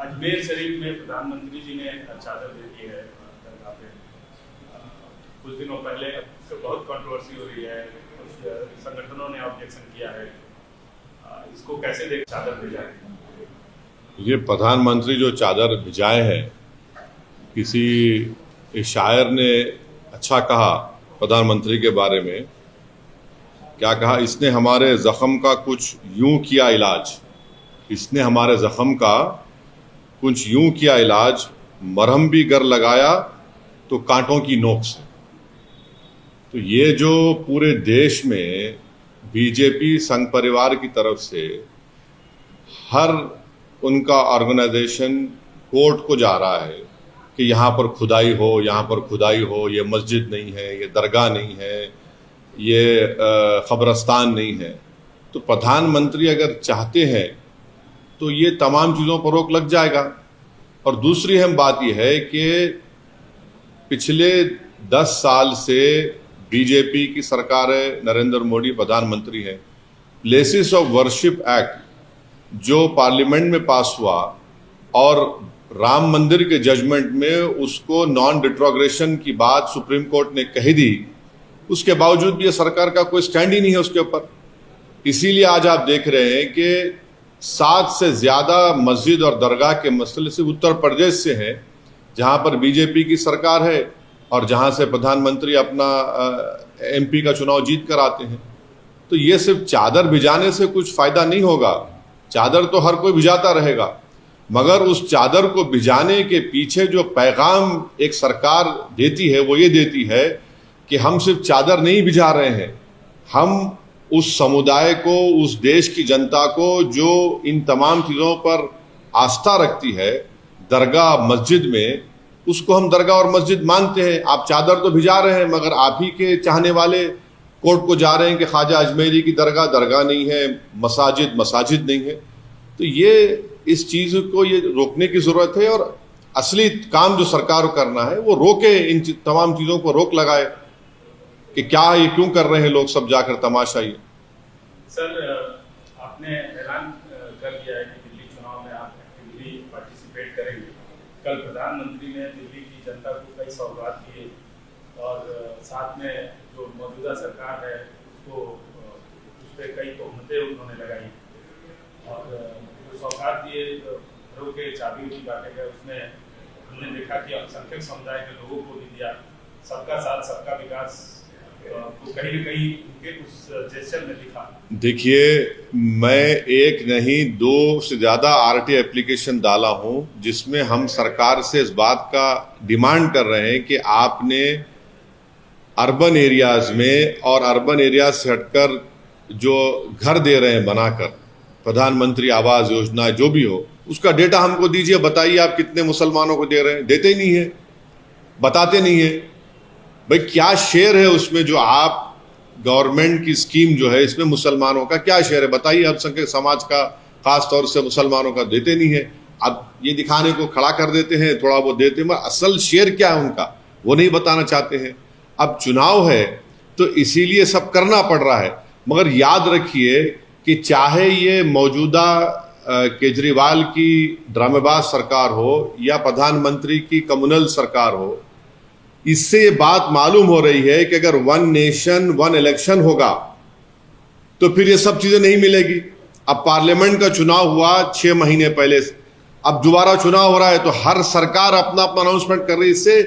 अजमेर शरीफ में प्रधानमंत्री जी ने चादर दे दी है दरगाह पे। कुछ दिनों पहले बहुत कंट्रोवर्सी हो रही है, कुछ संगठनों ने ऑब्जेक्शन किया है, इसको कैसे देख चादर भेजा है? ये प्रधानमंत्री जो चादर भिजाए हैं, किसी शायर ने अच्छा कहा प्रधानमंत्री के बारे में। क्या कहा? इसने हमारे जख्म का कुछ यूं किया इलाज, इसने हमारे जख्म का कुछ यूं किया इलाज, मरहम भी गर लगाया तो कांटों की नोक से। तो ये जो पूरे देश में बीजेपी संघ परिवार की तरफ से हर उनका ऑर्गेनाइजेशन कोर्ट को जा रहा है कि यहाँ पर खुदाई हो, यहाँ पर खुदाई हो, ये मस्जिद नहीं है, ये दरगाह नहीं है, ये कब्रस्तान नहीं है। तो प्रधानमंत्री अगर चाहते हैं तो ये तमाम चीज़ों पर रोक लग जाएगा। और दूसरी अहम बात यह है कि पिछले 10 साल से बीजेपी की सरकार है, नरेंद्र मोदी प्रधानमंत्री है। प्लेसेस ऑफ वर्शिप एक्ट जो पार्लियामेंट में पास हुआ और राम मंदिर के जजमेंट में उसको नॉन रिट्रोग्रेशन की बात सुप्रीम कोर्ट ने कही दी, उसके बावजूद भी ये सरकार का कोई स्टैंड ही नहीं है उसके ऊपर। इसीलिए आज आप देख रहे हैं कि 7 से ज्यादा मस्जिद और दरगाह के मसले सिर्फ उत्तर प्रदेश से हैं, जहां पर बीजेपी की सरकार है और जहां से प्रधानमंत्री अपना एमपी का चुनाव जीत कर आते हैं। तो ये सिर्फ चादर भिजाने से कुछ फायदा नहीं होगा। चादर तो हर कोई भिजाता रहेगा, मगर उस चादर को भिजाने के पीछे जो पैगाम एक सरकार देती है वो ये देती है कि हम सिर्फ चादर नहीं भिजा रहे हैं, हम उस समुदाय को, उस देश की जनता को जो इन तमाम चीज़ों पर आस्था रखती है, दरगाह मस्जिद में, उसको हम दरगाह और मस्जिद मानते हैं। आप चादर तो भिजा रहे हैं, मगर आप ही के चाहने वाले कोर्ट को जा रहे हैं कि ख्वाजा अजमेरी की दरगाह दरगाह नहीं है, मसाजिद मसाजिद नहीं है। तो ये इस चीज़ को ये रोकने की ज़रूरत है और असली काम जो सरकार को करना है वो रोके, इन तमाम चीज़ों को रोक लगाए कि क्या ये क्यों कर रहे हैं लोग सब जाकर तमाशा। ये सर, आपने ऐलान कर दिया है कि दिल्ली चुनाव में आप एक्टिवली पार्टिसिपेट करेंगे। कल प्रधानमंत्री ने दिल्ली की जनता को कई सौगात दिए और साथ में जो मौजूदा सरकार है उसको उस पर कई तोहमतें उन्होंने लगाई और जो सौगात दिए, घरों के चाबी भी बांटे गए, उसमें हमने देखा कि अल्पसंख्यक समुदाय के लोगों को भी दिया। सबका साथ सबका विकास तो कहीं न कहीं उनके उस जेस्चर में दिखा। देखिए, मैं एक नहीं 2 से ज़्यादा आरटीआई एप्लीकेशन डाला हूं जिसमें हम सरकार से इस बात का डिमांड कर रहे हैं कि आपने अर्बन एरियाज में और अर्बन एरियाज से हटकर जो घर दे रहे हैं बनाकर, प्रधानमंत्री आवास योजना जो भी हो, उसका डेटा हमको दीजिए। बताइए आप कितने मुसलमानों को दे रहे हैं? देते ही नहीं है, बताते नहीं है। भाई क्या शेयर है उसमें जो आप गवर्नमेंट की स्कीम जो है इसमें मुसलमानों का क्या शेयर है? बताइए। अल्पसंख्यक समाज का, खास तौर से मुसलमानों का देते नहीं है। अब ये दिखाने को खड़ा कर देते हैं, थोड़ा वो देते हैं, मगर असल शेयर क्या है उनका वो नहीं बताना चाहते हैं। अब चुनाव है तो इसीलिए सब करना पड़ रहा है, मगर याद रखिए कि चाहे ये मौजूदा केजरीवाल की ड्रामेबाज सरकार हो या प्रधानमंत्री की कम्युनल सरकार हो, इससे ये बात मालूम हो रही है कि अगर 1 नेशन 1 इलेक्शन होगा तो फिर ये सब चीजें नहीं मिलेगी। अब पार्लियामेंट का चुनाव हुआ 6 महीने पहले, अब दोबारा चुनाव हो रहा है तो हर सरकार अपना अपना अनाउंसमेंट कर रही है। इससे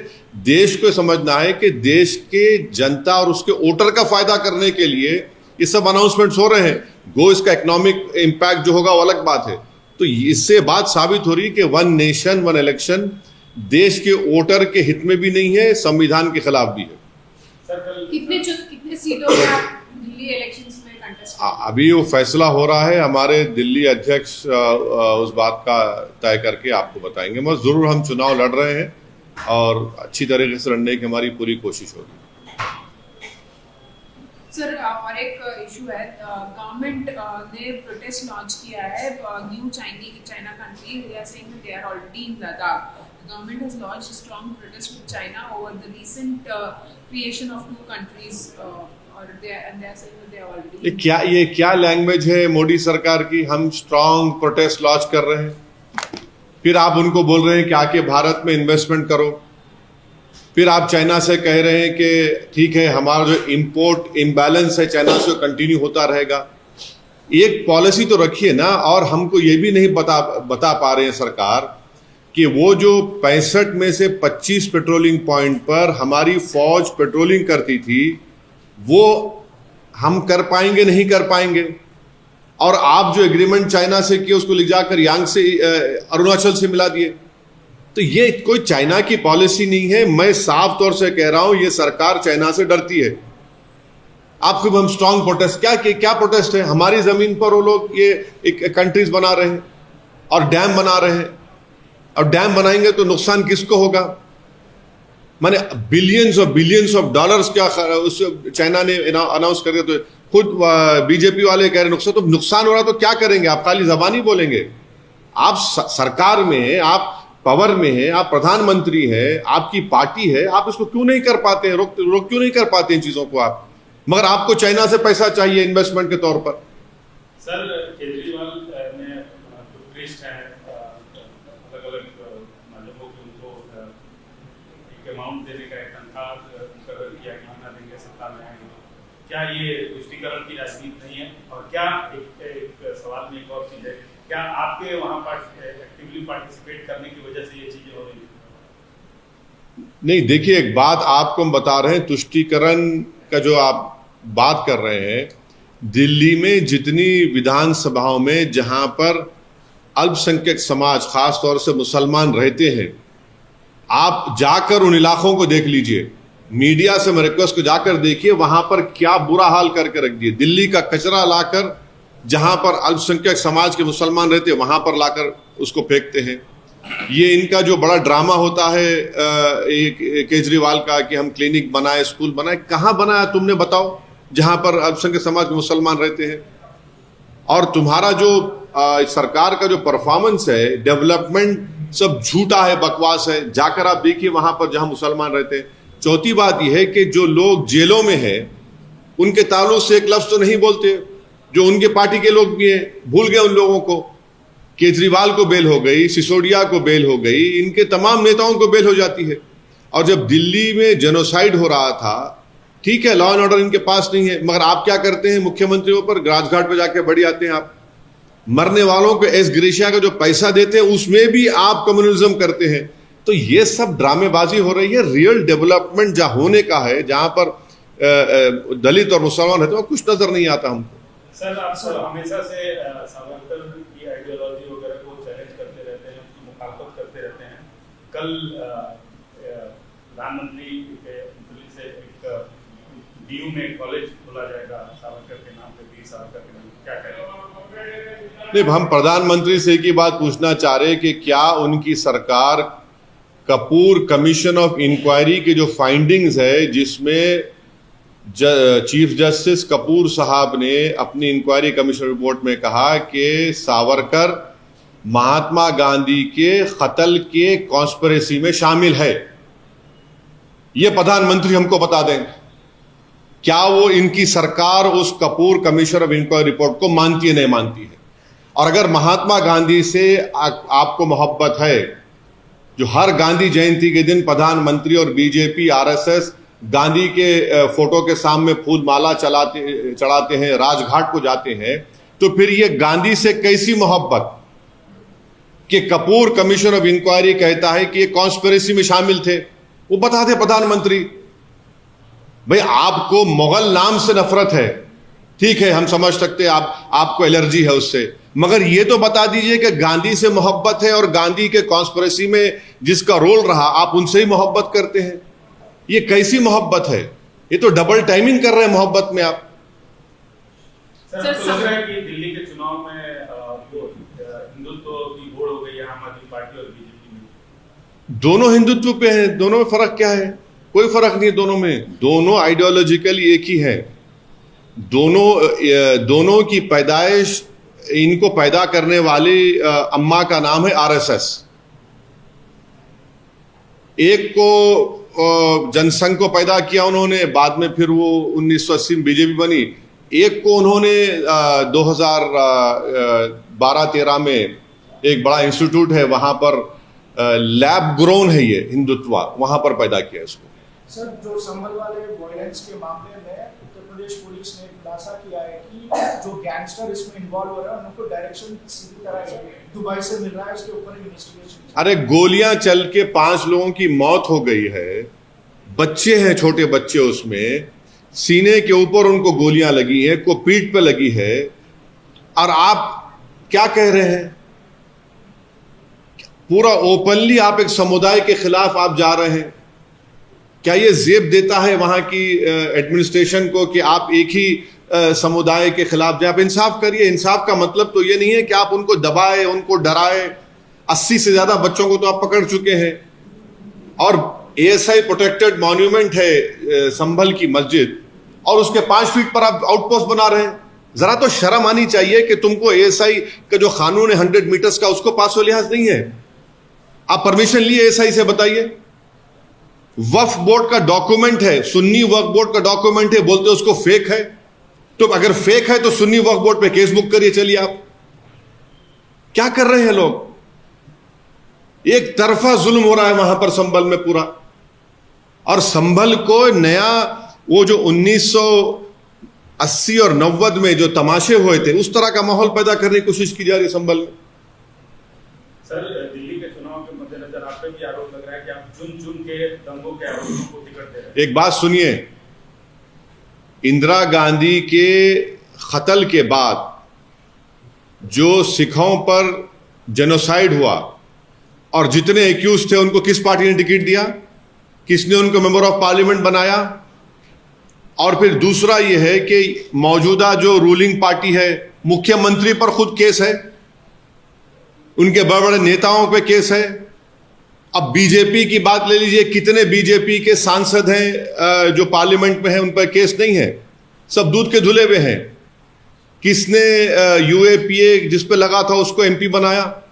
देश को समझना है कि देश के जनता और उसके वोटर का फायदा करने के लिए ये सब अनाउंसमेंट्स हो रहे हैं। गो इसका इकोनॉमिक इम्पैक्ट जो होगा वो अलग बात है। तो इससे बात साबित हो रही है कि 1 नेशन 1 इलेक्शन देश के वोटर के हित में भी नहीं है, संविधान के खिलाफ भी है। कितने सीटों में आप दिल्ली इलेक्शंस में कंटेस्ट? अभी वो फैसला हो रहा है, हमारे दिल्ली अध्यक्ष उस बात का तय करके आपको बताएंगे। मगर जरूर हम चुनाव लड़ रहे हैं और अच्छी तरीके से लड़ने की हमारी पूरी कोशिश होगी। सर, और एक इशू है, गवर्नमेंट ने प्रोटेस्ट लॉन्च किया है, new China country, they are saying that they are already in Ladakh. Government has launched a strong protest with China over the recent creation of 2 countries, and they are saying that they are already. ये क्या language है मोदी सरकार की? हम strong protest launch कर रहे हैं, फिर आप उनको बोल रहे हैं कि आके भारत में इन्वेस्टमेंट करो। फिर आप चाइना से कह रहे हैं कि ठीक है, हमारा जो इंपोर्ट इम्बैलेंस है चाइना से कंटिन्यू होता रहेगा। एक पॉलिसी तो रखिए ना। और हमको ये भी नहीं बता पा रहे हैं सरकार कि वो जो 65 में से 25 पेट्रोलिंग पॉइंट पर हमारी फौज पेट्रोलिंग करती थी, वो हम कर पाएंगे नहीं कर पाएंगे। और आप जो एग्रीमेंट चाइना से किए उसको ले जाकर यांग से अरुणाचल से मिला दिए। तो ये कोई चाइना की पॉलिसी नहीं है। मैं साफ तौर से कह रहा हूं, ये सरकार चाइना से डरती है। आपको हम स्ट्रांग प्रोटेस्ट क्या प्रोटेस्ट है? हमारी जमीन पर वो लोग ये एक कंट्रीज बना रहे हैं और डैम बना रहे हैं। और डैम बनाएंगे तो नुकसान किसको होगा? माने बिलियंस ऑफ डॉलर्स क्या उस चाइना ने अनाउंस कर दिया। तो खुद बीजेपी वाले कह रहे नुकसान हो रहा तो क्या करेंगे? आप खाली जबानी बोलेंगे? आप सरकार में हैं, आप पावर में हैं, आप प्रधानमंत्री हैं, आपकी पार्टी है, आप इसको क्यों नहीं कर पाते हैं? रोक क्यों नहीं कर पाते इन चीजों को आप? मगर आपको चाइना से पैसा चाहिए इन्वेस्टमेंट के तौर पर। सर, केजरीवाल ने टूरिस्ट हैं, अलग-अलग माध्यमों के उनको एक अमाउंट देने का एक तनख्वाह मुकर्रर किया कि ना देंगे सत्ता में आएंगे। क्या ये तुष्टीकरण की राजनीति नहीं है? और क्या एक सवाल में एक और चीज है, क्या आपके वहां पर एक्टिवली पार्टिसिपेट करने की वजह से ये चीजें हो रही है? नहीं, देखिए, एक बात आपको हम बता रहे हैं, तुष्टीकरण का जो आप बात कर रहे हैं, दिल्ली में जितनी विधानसभाओं में जहां पर अल्पसंख्यक समाज खास तौर से मुसलमान रहते हैं, आप जाकर उन इलाकों को देख लीजिए। मीडिया से मैं रिक्वेस्ट को जाकर देखिए, वहां पर क्या बुरा हाल करके रख दिए। दिल्ली का कचरा लाकर जहां पर अल्पसंख्यक समाज के मुसलमान रहते हैं वहां पर लाकर उसको फेंकते हैं। ये इनका जो बड़ा ड्रामा होता है केजरीवाल का कि हम क्लिनिक बनाए, स्कूल बनाए, कहां बनाया तुमने बताओ जहां पर अल्पसंख्यक समाज के मुसलमान रहते हैं? और तुम्हारा जो सरकार का जो परफॉर्मेंस है, डेवलपमेंट सब झूठा है, बकवास है। जाकर आप देखिए वहां पर जहां मुसलमान रहते हैं। चौथी बात यह है कि जो लोग जेलों में हैं उनके ताल्लुक से एक लफ्ज तो नहीं बोलते, जो उनके पार्टी के लोग भी हैं, भूल गए उन लोगों को। केजरीवाल को बेल हो गई, सिसोदिया को बेल हो गई, इनके तमाम नेताओं को बेल हो जाती है। और जब दिल्ली में जेनोसाइड हो रहा था, ठीक है, लॉ एंड ऑर्डर इनके पास नहीं है, मगर आप क्या करते हैं? मुख्यमंत्रियों पर राजघाट पर जाके बढ़ी आते हैं आप। मरने वालों को एस ग्रेशिया का जो पैसा देते हैं उसमें भी आप कम्युनिज्म करते हैं। तो ये सब ड्रामेबाजी हो रही है। रियल डेवलपमेंट जहां होने का है, जहां पर दलित और मुसलमान रहते हैं, कुछ नजर नहीं आता हमको। सर, आप हमेशा से सावरकर की आइडियोलॉजी वगैरह को चैलेंज करते रहते हैं, उसकी मुखालफत करते रहते हैं। कल प्रधानमंत्री के से एक डीयू में कॉलेज खोला जाएगा सावरकर के नाम पे, वीर सावरकर के नाम पे, क्या करेंगे? नहीं, हम प्रधानमंत्री से एक ही बात पूछना चाह रहे हैं कि क्या उनकी सरकार कपूर कमीशन ऑफ इंक्वायरी के जो फाइंडिंग्स है, जिसमें चीफ जस्टिस कपूर साहब ने अपनी इंक्वायरी कमीशन रिपोर्ट में कहा कि सावरकर महात्मा गांधी के कत्ल के कॉन्स्पिरेसी में शामिल है, यह प्रधानमंत्री हमको बता दें। क्या वो इनकी सरकार उस Kapoor commission of inquiry report को मानती है, नहीं मानती है? और अगर महात्मा गांधी से आपको मोहब्बत है, जो हर गांधी जयंती के दिन प्रधानमंत्री और बीजेपी आरएसएस गांधी के फोटो के सामने फूल माला चढ़ाते हैं, राजघाट को जाते हैं, तो फिर ये गांधी से कैसी मोहब्बत कि कपूर कमीशन ऑफ इंक्वायरी कहता है कि ये कॉन्स्पिरेसी में शामिल थे? वो बता दे प्रधानमंत्री। भाई, आपको मुगल नाम से नफरत है, ठीक है, हम समझ सकते हैं, आपको एलर्जी है उससे, मगर ये तो बता दीजिए कि गांधी से मोहब्बत है और गांधी के कॉन्स्पिरेसी में जिसका रोल रहा, आप उनसे ही मोहब्बत करते हैं। ये कैसी मोहब्बत है? ये तो डबल टाइमिंग कर रहे हैं मोहब्बत में आप। सर, आपको लग रहा है कि दिल्ली के चुनाव में हिंदुत्व की होड़ हो गई है आम आदमी पार्टी और बीजेपी में? दोनों हिंदुत्व पे हैं, दोनों में फर्क क्या है? कोई फर्क नहीं है दोनों में। दोनों आइडियोलॉजिकली एक ही है। दोनों की पैदाइश, इनको पैदा करने वाली अम्मा का नाम है आरएसएस। एक को जनसंघ को पैदा किया उन्होंने, बाद में फिर वो 1980 में बीजेपी बनी। एक को उन्होंने 2012-13 में एक बड़ा इंस्टीट्यूट है, वहां पर लैब ग्रोन है ये हिंदुत्व, वहां पर पैदा किया इसको। सर, जो संभल वाले वायलेंस के मामले में उत्तर प्रदेश पुलिस ने खुलासा किया है कि जो गैंगस्टर इसमें इन्वॉल्व हो रहे हैं उनको डायरेक्शन सीधी तरह से दुबई से मिल रहा है, उसके ऊपर इन्वेस्टिगेशन। अरे गोलियां चल के 5 लोगों की मौत हो गई है, बच्चे हैं, छोटे बच्चे, उसमें सीने के ऊपर उनको गोलियां लगी हैं, को पीठ पे लगी है, और आप क्या कह रहे हैं? पूरा ओपनली आप एक समुदाय के खिलाफ आप जा रहे हैं। क्या ये जेब देता है वहां की एडमिनिस्ट्रेशन को कि आप एक ही समुदाय के खिलाफ जाए? आप इंसाफ करिए। इंसाफ का मतलब तो ये नहीं है कि आप उनको दबाए, उनको डराए। 80 से ज्यादा बच्चों को तो आप पकड़ चुके हैं, और ASI प्रोटेक्टेड मॉन्यूमेंट है संभल की मस्जिद, और उसके 5 फीट पर आप आउटपोस्ट बना रहे हैं। जरा तो शर्म आनी चाहिए कि तुमको ASI का जो कानून है 100 मीटर्स का, उसको पास व लिहाज नहीं है। आप परमिशन लिए ASI से? बताइए। वक्फ बोर्ड का डॉक्यूमेंट है, सुन्नी वक्फ बोर्ड का डॉक्यूमेंट है, बोलते उसको फेक है। तो अगर फेक है तो सुन्नी वक्फ बोर्ड पे केस बुक करिए। चलिए, आप क्या कर रहे हैं लोग? एक तरफा जुल्म हो रहा है वहां पर संभल में पूरा, और संभल को नया वो जो 1980 और 90 में जो तमाशे हुए थे, उस तरह का माहौल पैदा करने की कोशिश की जा रही है संभल में। सर, दिल्ली के चुनाव के मद्देनजर आप पे भी आरोप लग रहा है कि आप चुन चुन के दंगों के आरोपों को टिकट दे रहे हैं। एक बात सुनिए, इंदिरा गांधी के कत्ल के बाद जो सिखों पर जेनोसाइड हुआ और जितने एक्यूज थे उनको किस पार्टी ने टिकट दिया? किसने उनको मेंबर ऑफ पार्लियामेंट बनाया? और फिर दूसरा यह है कि मौजूदा जो रूलिंग पार्टी है, मुख्यमंत्री पर खुद केस है, उनके बड़े बड़े नेताओं पे केस है। अब बीजेपी की बात ले लीजिए, कितने बीजेपी के सांसद हैं जो पार्लियामेंट में हैं, उन पर केस नहीं है, सब दूध के धुले हुए हैं। किसने UAPA जिस पे लगा था उसको MP बनाया?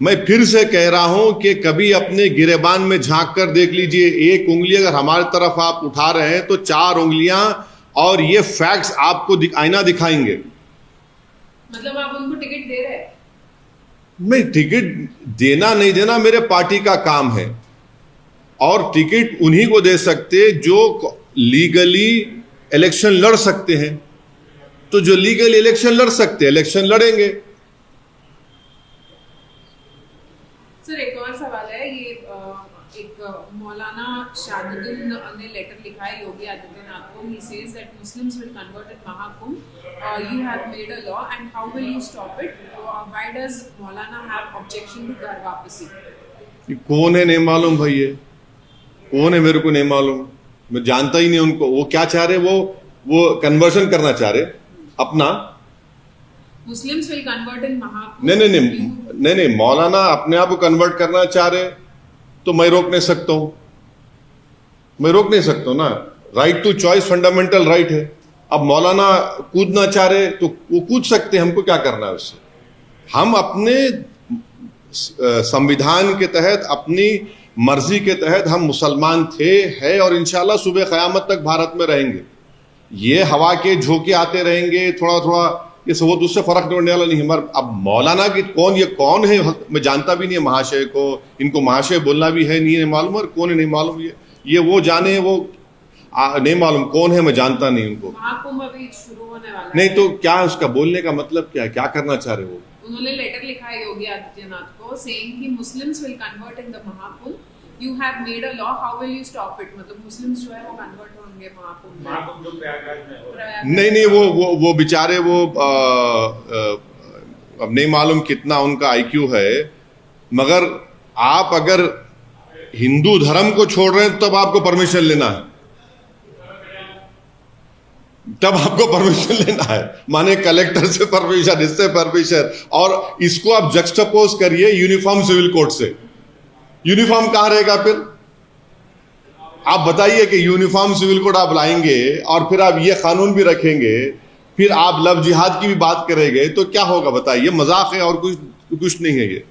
मैं फिर से कह रहा हूं कि कभी अपने गिरेबान में झांक कर देख लीजिए। एक उंगली अगर हमारी तरफ आप उठा रहे हैं तो 4 उंगलियां, और ये फैक्ट्स आपको आईना दिखाएंगे। मतलब आप उनको टिकट दे रहे हैं? मैं टिकट देना नहीं देना मेरे पार्टी का काम है, और टिकट उन्हीं को दे सकते जो लीगली इलेक्शन लड़ सकते हैं। तो जो लीगली इलेक्शन लड़ सकते हैं, इलेक्शन लड़ेंगे। सर, एक और सवाल है, ये एक मौलाना शाहदुल ने लेटर लिखा है योगी आदित्यनाथ को। He says that Muslims will convert at Mahakumbh. You have made a law, and how will you stop it? Why does Maulana have objection to घर वापसी? कौन है नहीं मालूम भाई, ये कौन है मेरे को नहीं मालूम, मैं जानता ही नहीं उनको। वो क्या चाह रहे? वो कन्वर्शन करना चाह रहे अपना। Muslims will convert in Mahakumbh. नहीं, मौलाना अपने आप को कन्वर्ट करना चाह रहे तो मैं रोक नहीं सकता हूं। मैं रोक नहीं सकता ना, right to choice fundamental right है। अब मौलाना कूदना चाह रहे तो वो कूद सकते हैं, हमको क्या करना है उससे? हम अपने संविधान के तहत, अपनी मर्जी के तहत हम मुसलमान थे, है, और इंशाल्लाह सुबह क़यामत तक भारत में रहेंगे। ये हवा के झोंके आते रहेंगे थोड़ा थोड़ा, ये सब उससे फर्क पड़ने वाला नहीं है। अब मौलाना की ये कौन है मैं जानता भी नहीं है महाशय को, इनको महाशय बोलना भी है नहीं मालूम, और कौन है नहीं मालूम। ये वो जाने, वो नहीं मालूम कौन है, मैं जानता नहीं उनको। महाकुंभ अभी शुरू होने वाला है। नहीं तो क्या उसका बोलने का मतलब क्या है? क्या करना चाह रहे वो? उन्होंने लेटर लिखा है योगी आदित्यनाथ को, सेइंग कि Muslims will convert in the Mahakumbh, you have made a law, how will you stop it? मतलब मुस्लिम्स जो है वो कन्वर्ट होंगे महाकुंभ जो प्रयागराज में हो रहा है। नहीं, वो बेचारे वो अब नहीं मालूम कितना उनका IQ है, मगर आप अगर हिंदू धर्म को छोड़ रहे हैं तब आपको परमिशन लेना है, तब आपको परमिशन लेना है। माने कलेक्टर से परमिशन, इससे परमिशन, और इसको आप जक्सटापोज करिए यूनिफॉर्म सिविल कोड से। यूनिफॉर्म कहां रहेगा फिर? आप बताइए कि यूनिफॉर्म सिविल कोड आप लाएंगे और फिर आप ये कानून भी रखेंगे, फिर आप लव जिहाद की भी बात करेंगे, तो क्या होगा बताइए? मजाक है और कुछ नहीं है ये।